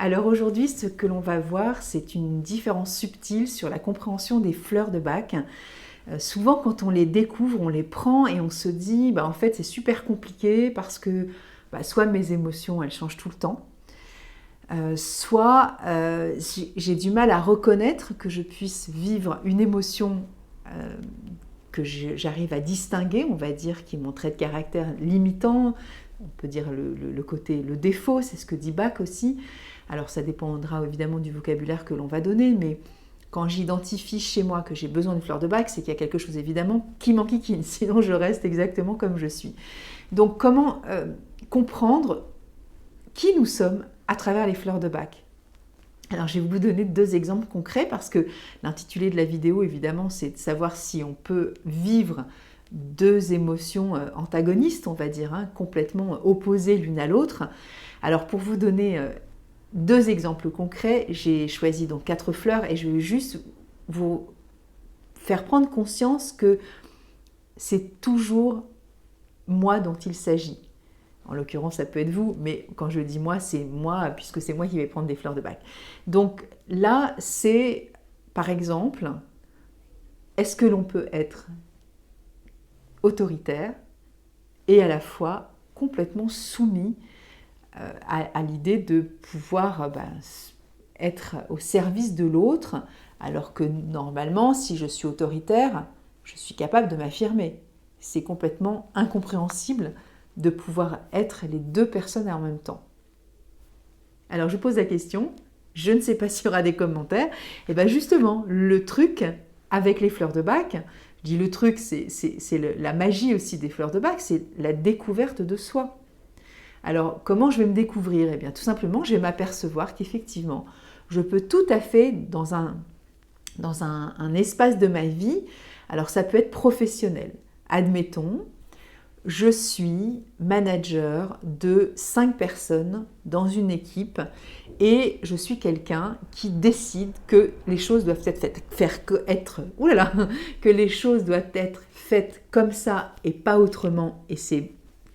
Alors aujourd'hui, ce que l'on va voir, c'est une différence subtile sur la compréhension des fleurs de Bach. Souvent, quand on les découvre, on les prend et on se dit, en fait, c'est super compliqué parce que soit mes émotions, elles changent tout le temps, soit j'ai du mal à reconnaître que je puisse vivre une émotion que j'arrive à distinguer, on va dire, qui est mon trait de caractère limitant. On peut dire le côté, le défaut, c'est ce que dit Bach aussi. Alors ça dépendra évidemment du vocabulaire que l'on va donner, mais quand j'identifie chez moi que j'ai besoin d'une fleur de Bach, c'est qu'il y a quelque chose évidemment qui m'enquiquine, sinon je reste exactement comme je suis. Donc comment comprendre qui nous sommes à travers les fleurs de Bach? Alors je vais vous donner 2 exemples concrets parce que l'intitulé de la vidéo évidemment c'est de savoir si on peut vivre 2 émotions antagonistes, on va dire, complètement opposées l'une à l'autre. Alors pour vous donner 2 exemples concrets, j'ai choisi donc 4 fleurs et je vais juste vous faire prendre conscience que c'est toujours moi dont il s'agit. En l'occurrence, ça peut être vous, mais quand je dis moi, c'est moi, puisque c'est moi qui vais prendre des fleurs de Bach. Donc là, c'est, par exemple, est-ce que l'on peut être autoritaire et à la fois complètement soumis à l'idée de pouvoir être au service de l'autre, alors que normalement, si je suis autoritaire, je suis capable de m'affirmer. C'est complètement incompréhensible de pouvoir être les 2 personnes en même temps. Alors je pose la question, je ne sais pas s'il y aura des commentaires, et bien justement, le truc avec les fleurs de Bach, je dis le truc, c'est la magie aussi des fleurs de Bach, c'est la découverte de soi. Alors comment je vais me découvrir? Eh bien tout simplement, je vais m'apercevoir qu'effectivement, je peux tout à fait, dans un espace de ma vie, alors ça peut être professionnel. Admettons, je suis manager de 5 personnes dans une équipe et je suis quelqu'un qui décide que les choses doivent être que les choses doivent être faites comme ça et pas autrement, et c'est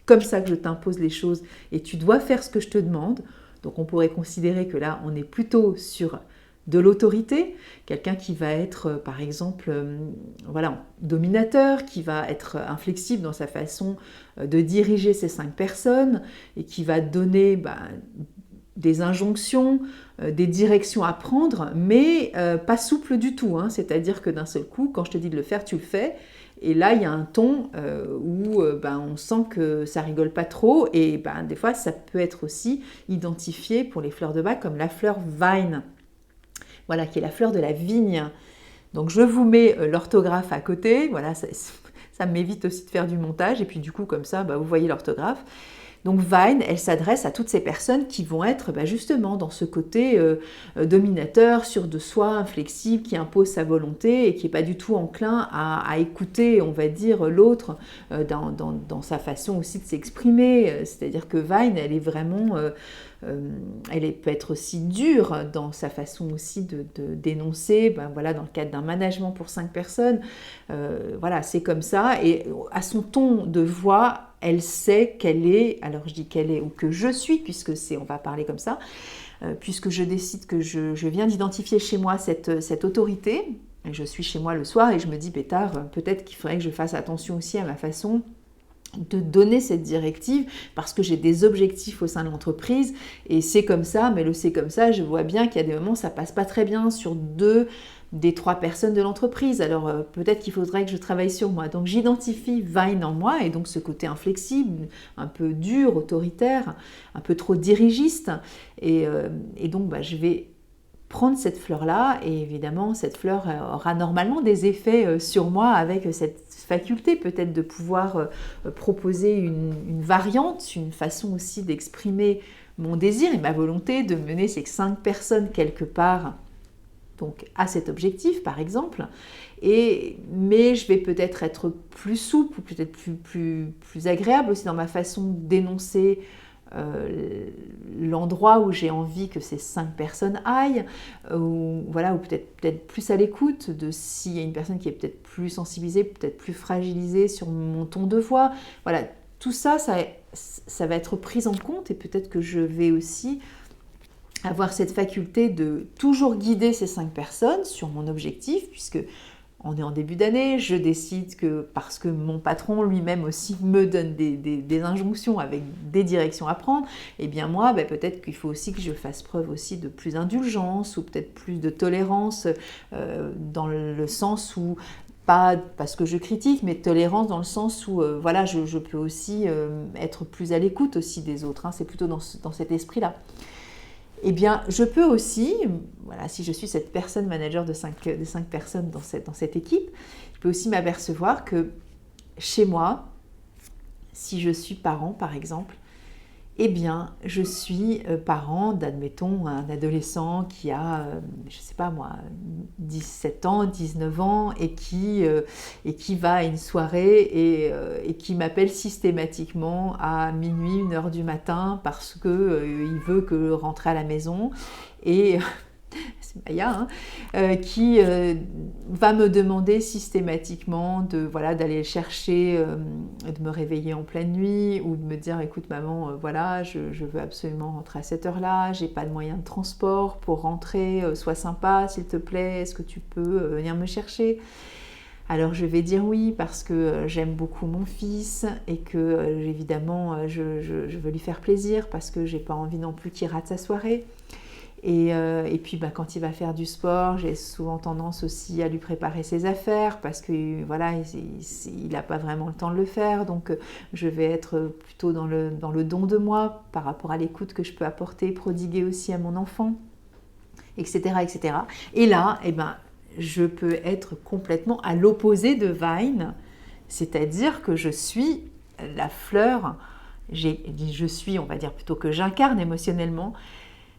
comme ça que je t'impose les choses et tu dois faire ce que je te demande. Donc on pourrait considérer que là on est plutôt sur de l'autorité, quelqu'un qui va être par exemple dominateur, qui va être inflexible dans sa façon de diriger ces 5 personnes et qui va donner des injonctions, des directions à prendre, mais pas souple du tout, c'est-à-dire que d'un seul coup, quand je te dis de le faire, tu le fais. Et là, il y a un ton où on sent que ça rigole pas trop, et des fois, ça peut être aussi identifié pour les fleurs de Bach comme la fleur Vine. Voilà, qui est la fleur de la vigne. Donc je vous mets l'orthographe à côté, voilà, ça m'évite aussi de faire du montage, et puis du coup comme ça, vous voyez l'orthographe. Donc Vine, elle s'adresse à toutes ces personnes qui vont être justement dans ce côté dominateur, sûr de soi, inflexible, qui impose sa volonté et qui n'est pas du tout enclin à écouter, on va dire, l'autre dans sa façon aussi de s'exprimer. C'est-à-dire que Vine, elle est vraiment... elle peut être aussi dure dans sa façon aussi de dénoncer, dans le cadre d'un management pour 5 personnes. C'est comme ça. Et à son ton de voix, elle sait qu'elle est, alors je dis qu'elle est, ou que je suis, puisque on va parler comme ça, puisque je décide que je viens d'identifier chez moi cette autorité. Et je suis chez moi le soir et je me dis, pétard, peut-être qu'il faudrait que je fasse attention aussi à ma façon de donner cette directive parce que j'ai des objectifs au sein de l'entreprise et c'est comme ça, mais c'est comme ça, je vois bien qu'il y a des moments où ça passe pas très bien sur 2 des 3 personnes de l'entreprise, alors peut-être qu'il faudrait que je travaille sur moi. Donc j'identifie Vine en moi et donc ce côté inflexible, un peu dur, autoritaire, un peu trop dirigiste et donc je vais prendre cette fleur-là, et évidemment, cette fleur aura normalement des effets sur moi avec cette faculté peut-être de pouvoir proposer une variante, une façon aussi d'exprimer mon désir et ma volonté de mener ces 5 personnes quelque part donc à cet objectif par exemple, mais je vais peut-être être plus souple ou peut-être plus agréable aussi dans ma façon d'énoncer l'endroit où j'ai envie que ces 5 personnes aillent, ou peut-être plus à l'écoute de s'il y a une personne qui est peut-être plus sensibilisée, peut-être plus fragilisée sur mon ton de voix. Voilà, tout ça, ça va être pris en compte et peut-être que je vais aussi avoir cette faculté de toujours guider ces 5 personnes sur mon objectif, puisque on est en début d'année, je décide que, parce que mon patron lui-même aussi me donne des injonctions avec des directions à prendre, et bien moi, peut-être qu'il faut aussi que je fasse preuve aussi de plus d'indulgence ou peut-être plus de tolérance dans le sens où, pas parce que je critique, mais tolérance dans le sens où voilà, je peux aussi être plus à l'écoute aussi des autres, hein, c'est plutôt dans cet esprit-là. Eh bien, je peux aussi, voilà, si je suis cette personne manager de 5 personnes dans cette équipe, je peux aussi m'apercevoir que chez moi, si je suis parent par exemple, eh bien, je suis parent d'admettons un adolescent qui a, je ne sais pas moi, 17 ans, 19 ans et qui va à une soirée et qui m'appelle systématiquement à minuit, 1h du matin parce qu'il veut que rentrer à la maison et c'est Maya, hein, qui va me demander systématiquement d'aller le chercher, de me réveiller en pleine nuit ou de me dire écoute maman, voilà, je veux absolument rentrer à cette heure-là, j'ai pas de moyen de transport pour rentrer, sois sympa s'il te plaît, est-ce que tu peux venir me chercher ? Alors je vais dire oui parce que j'aime beaucoup mon fils et que évidemment je veux lui faire plaisir parce que j'ai pas envie non plus qu'il rate sa soirée. Et puis quand il va faire du sport, j'ai souvent tendance aussi à lui préparer ses affaires parce que voilà, il n'a pas vraiment le temps de le faire, donc je vais être plutôt dans le don de moi par rapport à l'écoute que je peux apporter, prodiguer aussi à mon enfant, etc. etc. Et là, je peux être complètement à l'opposé de Vine, c'est-à-dire que je suis la fleur, on va dire plutôt que j'incarne émotionnellement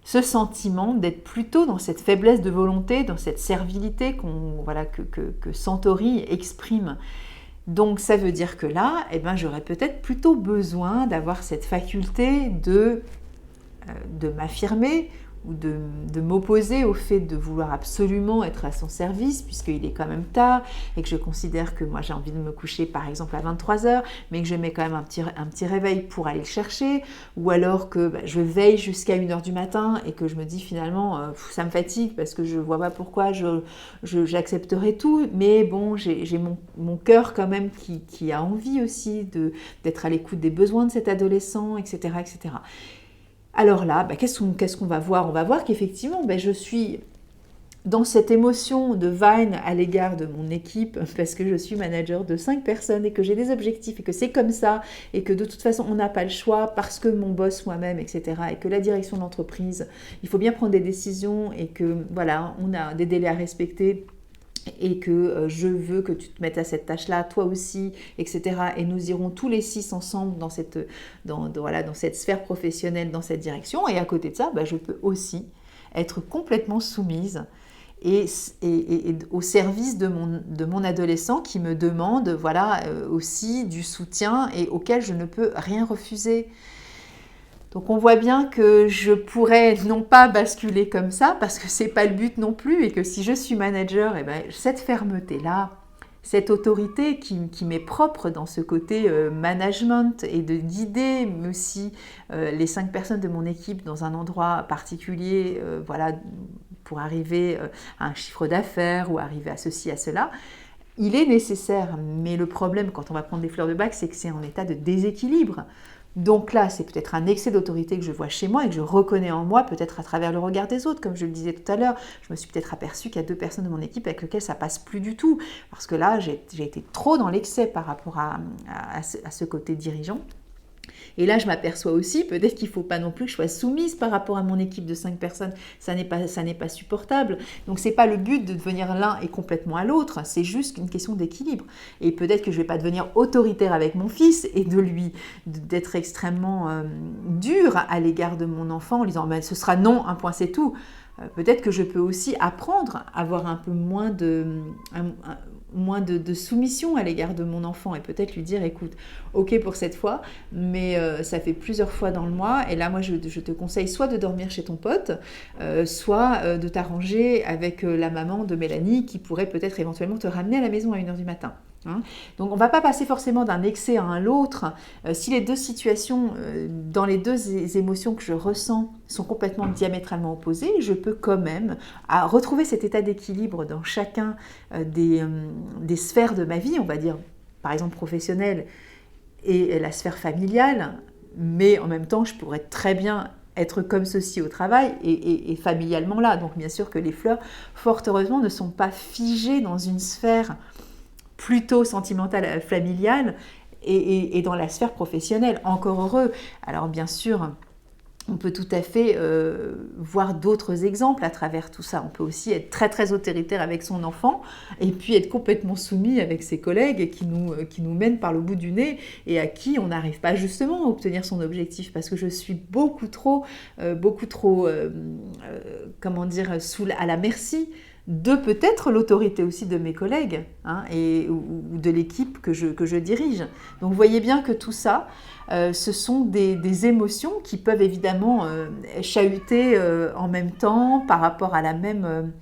ce sentiment d'être plutôt dans cette faiblesse de volonté, dans cette servilité que Centauri exprime. Donc ça veut dire que là, j'aurais peut-être plutôt besoin d'avoir cette faculté de m'affirmer ou de m'opposer au fait de vouloir absolument être à son service puisqu'il est quand même tard et que je considère que moi j'ai envie de me coucher par exemple à 23h mais que je mets quand même un petit réveil pour aller le chercher ou alors que je veille jusqu'à 1h du matin et que je me dis finalement ça me fatigue parce que je vois pas pourquoi j'accepterai tout mais bon j'ai mon cœur quand même qui a envie aussi d'être à l'écoute des besoins de cet adolescent, etc. etc. Alors là, qu'est-ce qu'on va voir ? On va voir qu'effectivement, je suis dans cette émotion de Vine à l'égard de mon équipe, parce que je suis manager de 5 personnes et que j'ai des objectifs et que c'est comme ça, et que de toute façon, on n'a pas le choix parce que mon boss moi-même, etc., et que la direction de l'entreprise, il faut bien prendre des décisions et que, voilà, on a des délais à respecter et que je veux que tu te mettes à cette tâche-là, toi aussi, etc. Et nous irons tous les 6 ensemble dans cette sphère professionnelle, dans cette direction. Et à côté de ça, je peux aussi être complètement soumise et au service de mon adolescent qui me demande aussi du soutien et auquel je ne peux rien refuser. Donc on voit bien que je pourrais non pas basculer comme ça, parce que c'est pas le but non plus, et que si je suis manager, cette fermeté-là, cette autorité qui m'est propre dans ce côté management et de guider, mais aussi les 5 personnes de mon équipe dans un endroit particulier, pour arriver à un chiffre d'affaires ou arriver à ceci, à cela, il est nécessaire. Mais le problème, quand on va prendre des fleurs de bac, c'est que c'est en état de déséquilibre. Donc là, c'est peut-être un excès d'autorité que je vois chez moi et que je reconnais en moi, peut-être à travers le regard des autres, comme je le disais tout à l'heure. Je me suis peut-être aperçue qu'il y a 2 personnes de mon équipe avec lesquelles ça passe plus du tout, parce que là, j'ai été trop dans l'excès par rapport à ce côté dirigeant. Et là, je m'aperçois aussi, peut-être qu'il ne faut pas non plus que je sois soumise par rapport à mon équipe de 5 personnes. Ça n'est pas supportable. Donc, ce n'est pas le but de devenir l'un et complètement à l'autre. C'est juste une question d'équilibre. Et peut-être que je ne vais pas devenir autoritaire avec mon fils et d'être extrêmement dure à l'égard de mon enfant en lui disant « ce sera non, un point, c'est tout ». Peut-être que je peux aussi apprendre à avoir un peu moins de soumission à l'égard de mon enfant et peut-être lui dire écoute, ok pour cette fois, mais ça fait plusieurs fois dans le mois et là moi je te conseille soit de dormir chez ton pote, soit de t'arranger avec la maman de Mélanie qui pourrait peut-être éventuellement te ramener à la maison à 1h du matin. Hein. Donc on ne va pas passer forcément d'un excès à un autre. Si les deux situations, dans les deux émotions que je ressens, sont complètement diamétralement opposées, je peux quand même retrouver cet état d'équilibre dans chacun des sphères de ma vie, on va dire par exemple professionnelle et la sphère familiale, mais en même temps je pourrais très bien être comme ceci au travail et familialement là. Donc bien sûr que les fleurs, fort heureusement, ne sont pas figées dans une sphère plutôt sentimentale, familiale, et dans la sphère professionnelle, encore heureux. Alors bien sûr, on peut tout à fait voir d'autres exemples à travers tout ça. On peut aussi être très très autoritaire avec son enfant et puis être complètement soumis avec ses collègues qui nous mènent par le bout du nez et à qui on n'arrive pas justement à obtenir son objectif parce que je suis beaucoup trop comment dire, à la merci de peut-être l'autorité aussi de mes collègues hein, ou de l'équipe que je dirige. Donc vous voyez bien que tout ça, ce sont des émotions qui peuvent évidemment chahuter en même temps par rapport à la même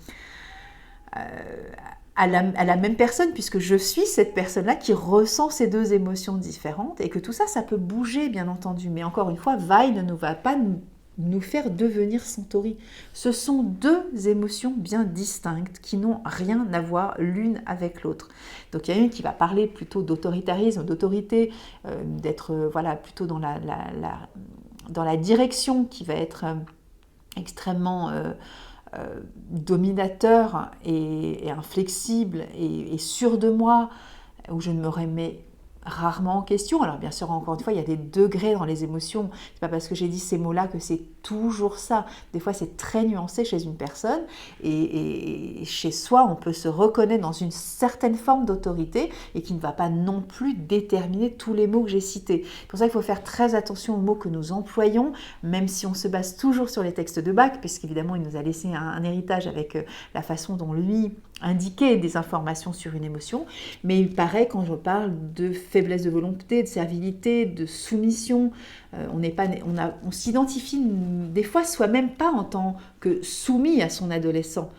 personne, puisque je suis cette personne-là qui ressent ces deux émotions différentes et que tout ça, ça peut bouger bien entendu. Mais encore une fois, Vai ne va pas nous faire devenir Centauri. Ce sont deux émotions bien distinctes qui n'ont rien à voir l'une avec l'autre. Donc il y a une qui va parler plutôt d'autoritarisme, d'autorité, d'être plutôt dans la direction qui va être extrêmement dominateur et inflexible et sûr de moi, où je ne me remets rarement en question. Alors bien sûr, encore une fois, il y a des degrés dans les émotions. C'est pas parce que j'ai dit ces mots-là que c'est toujours ça. Des fois, c'est très nuancé chez une personne et chez soi, on peut se reconnaître dans une certaine forme d'autorité et qui ne va pas non plus déterminer tous les mots que j'ai cités. C'est pour ça qu'il faut faire très attention aux mots que nous employons, même si on se base toujours sur les textes de Bach, puisqu'évidemment, il nous a laissé un héritage avec la façon dont lui indiquait des informations sur une émotion. Mais il paraît, quand je parle de faiblesse de volonté, de servilité, de soumission, on s'identifie des fois soi-même pas en tant que soumis à son adolescent,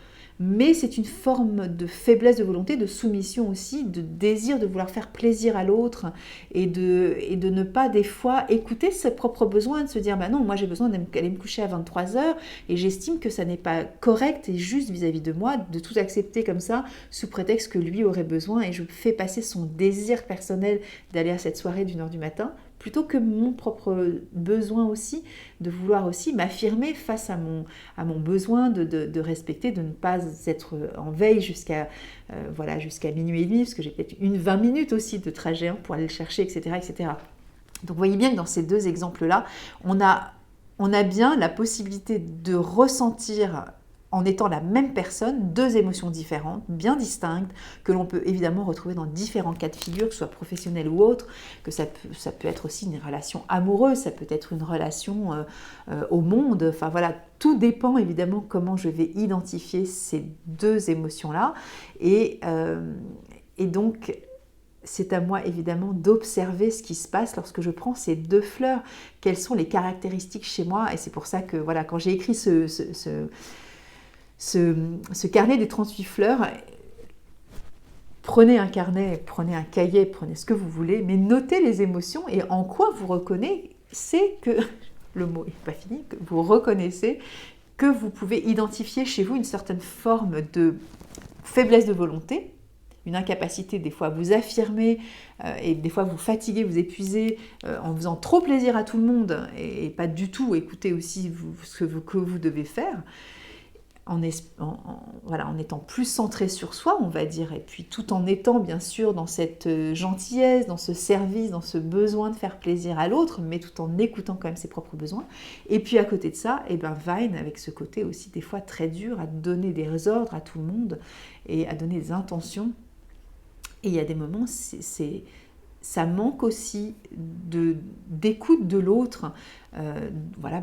mais c'est une forme de faiblesse de volonté, de soumission aussi, de désir de vouloir faire plaisir à l'autre et de ne pas des fois écouter ses propres besoins, de se dire bah non, moi j'ai besoin d'aller me coucher à 23h et j'estime que ça n'est pas correct et juste vis-à-vis de moi de tout accepter comme ça sous prétexte que lui aurait besoin et je fais passer son désir personnel d'aller à cette soirée d'1h du matin plutôt que mon propre besoin aussi, de vouloir aussi m'affirmer face à mon besoin de respecter, de ne pas être en veille jusqu'à minuit et demi, parce que j'ai peut-être 20 minutes aussi de trajet pour aller le chercher, etc., etc. Donc vous voyez bien que dans ces deux exemples-là, on a bien la possibilité de ressentir en étant la même personne, deux émotions différentes, bien distinctes, que l'on peut évidemment retrouver dans différents cas de figure, que ce soit professionnel ou autre, que ça peut être aussi une relation amoureuse, ça peut être une relation au monde, enfin voilà, tout dépend évidemment comment je vais identifier ces deux émotions-là, et donc c'est à moi évidemment d'observer ce qui se passe lorsque je prends ces deux fleurs, quelles sont les caractéristiques chez moi, et c'est pour ça que voilà, quand j'ai écrit ce carnet des 38 fleurs, prenez un carnet, prenez un cahier, prenez ce que vous voulez, mais notez les émotions et en quoi vous reconnaissez que, le mot n'est pas fini, que vous reconnaissez que vous pouvez identifier chez vous une certaine forme de faiblesse de volonté, une incapacité des fois à vous affirmer et des fois vous fatiguer, vous épuiser en faisant trop plaisir à tout le monde et pas du tout écouter aussi ce que vous devez faire. En étant plus centré sur soi, on va dire, et puis tout en étant bien sûr dans cette gentillesse, dans ce service, dans ce besoin de faire plaisir à l'autre, mais tout en écoutant quand même ses propres besoins. Et puis à côté de ça, Vai, avec ce côté aussi des fois très dur à donner des ordres à tout le monde et à donner des intentions. Et il y a des moments, ça manque aussi d'écoute de l'autre,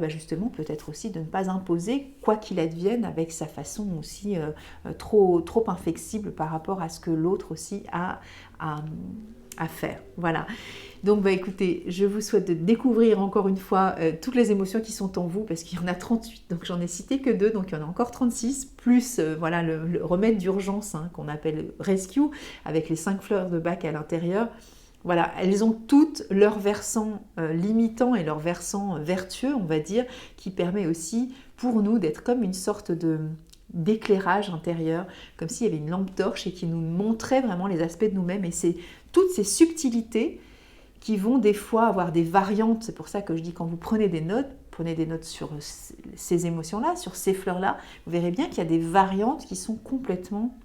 justement peut-être aussi de ne pas imposer quoi qu'il advienne avec sa façon aussi trop inflexible par rapport à ce que l'autre aussi a à faire. Voilà. Donc écoutez, je vous souhaite de découvrir encore une fois toutes les émotions qui sont en vous, parce qu'il y en a 38, donc j'en ai cité que 2, donc il y en a encore 36, plus voilà, le remède d'urgence hein, qu'on appelle Rescue, avec les 5 fleurs de Bach à l'intérieur. Voilà, elles ont toutes leur versant limitant et leur versant vertueux, on va dire, qui permet aussi pour nous d'être comme une sorte d'éclairage intérieur, comme s'il y avait une lampe torche et qui nous montrait vraiment les aspects de nous-mêmes. Et c'est toutes ces subtilités qui vont des fois avoir des variantes. C'est pour ça que je dis, quand vous prenez des notes sur ces émotions-là, sur ces fleurs-là, vous verrez bien qu'il y a des variantes qui sont complètement,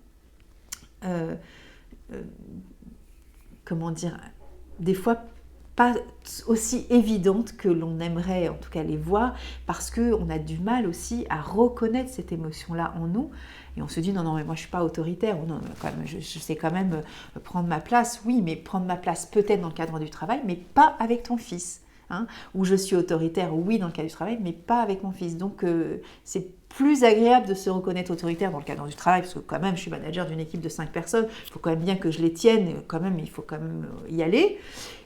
comment dire, des fois pas aussi évidentes que l'on aimerait en tout cas les voir, parce qu'on a du mal aussi à reconnaître cette émotion-là en nous, et on se dit non, non, mais moi je ne suis pas autoritaire, ou non, quand même, je sais quand même prendre ma place, oui, mais prendre ma place peut-être dans le cadre du travail, mais pas avec ton fils. Hein, où je suis autoritaire, oui, dans le cadre du travail, mais pas avec mon fils. Donc c'est plus agréable de se reconnaître autoritaire dans le cadre du travail, parce que quand même, je suis manager d'une équipe de 5 personnes, il faut quand même bien que je les tienne, quand même, il faut quand même y aller.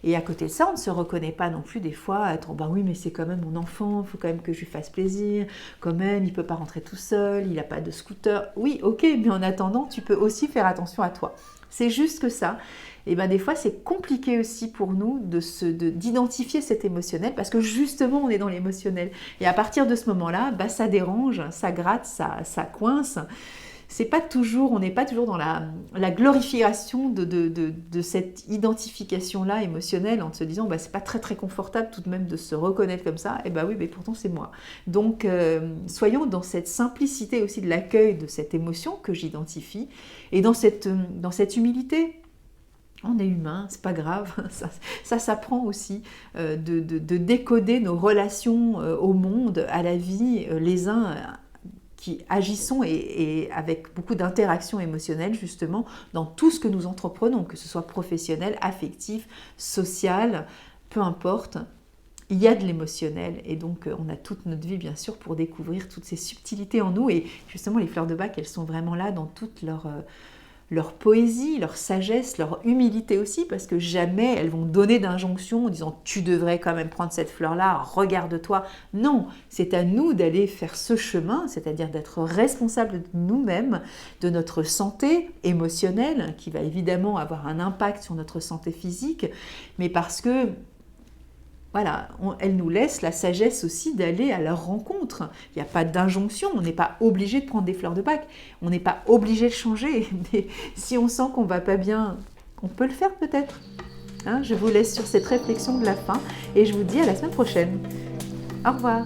Et à côté de ça, on ne se reconnaît pas non plus des fois à être, bah oui, mais c'est quand même mon enfant, il faut quand même que je lui fasse plaisir, quand même, il ne peut pas rentrer tout seul, il n'a pas de scooter. Oui, ok, mais en attendant, tu peux aussi faire attention à toi. C'est juste que ça. Et bien des fois, c'est compliqué aussi pour nous d'identifier cet émotionnel, parce que justement, on est dans l'émotionnel. Et à partir de ce moment-là, bah, ça dérange, ça gratte, ça coince. C'est pas toujours, on n'est pas toujours dans la glorification de cette identification-là émotionnelle, en se disant bah, c'est pas très très confortable tout de même de se reconnaître comme ça. Et bah oui, mais pourtant c'est moi. Donc soyons dans cette simplicité aussi de l'accueil de cette émotion que j'identifie, et dans cette humilité. On est humain, c'est pas grave, ça s'apprend aussi de décoder nos relations au monde, à la vie, les uns qui agissons et avec beaucoup d'interactions émotionnelles justement dans tout ce que nous entreprenons, que ce soit professionnel, affectif, social, peu importe. Il y a de l'émotionnel, et donc on a toute notre vie bien sûr pour découvrir toutes ces subtilités en nous, et justement les fleurs de Bach, elles sont vraiment là dans toute leur poésie, leur sagesse, leur humilité aussi, parce que jamais elles vont donner d'injonction en disant « tu devrais quand même prendre cette fleur-là, regarde-toi ». Non, c'est à nous d'aller faire ce chemin, c'est-à-dire d'être responsables de nous-mêmes, de notre santé émotionnelle, qui va évidemment avoir un impact sur notre santé physique, mais parce que voilà, elle nous laisse la sagesse aussi d'aller à leur rencontre. Il n'y a pas d'injonction, on n'est pas obligé de prendre des fleurs de Bach, on n'est pas obligé de changer. Mais si on sent qu'on ne va pas bien, on peut le faire peut-être. Hein, je vous laisse sur cette réflexion de la fin et je vous dis à la semaine prochaine. Au revoir.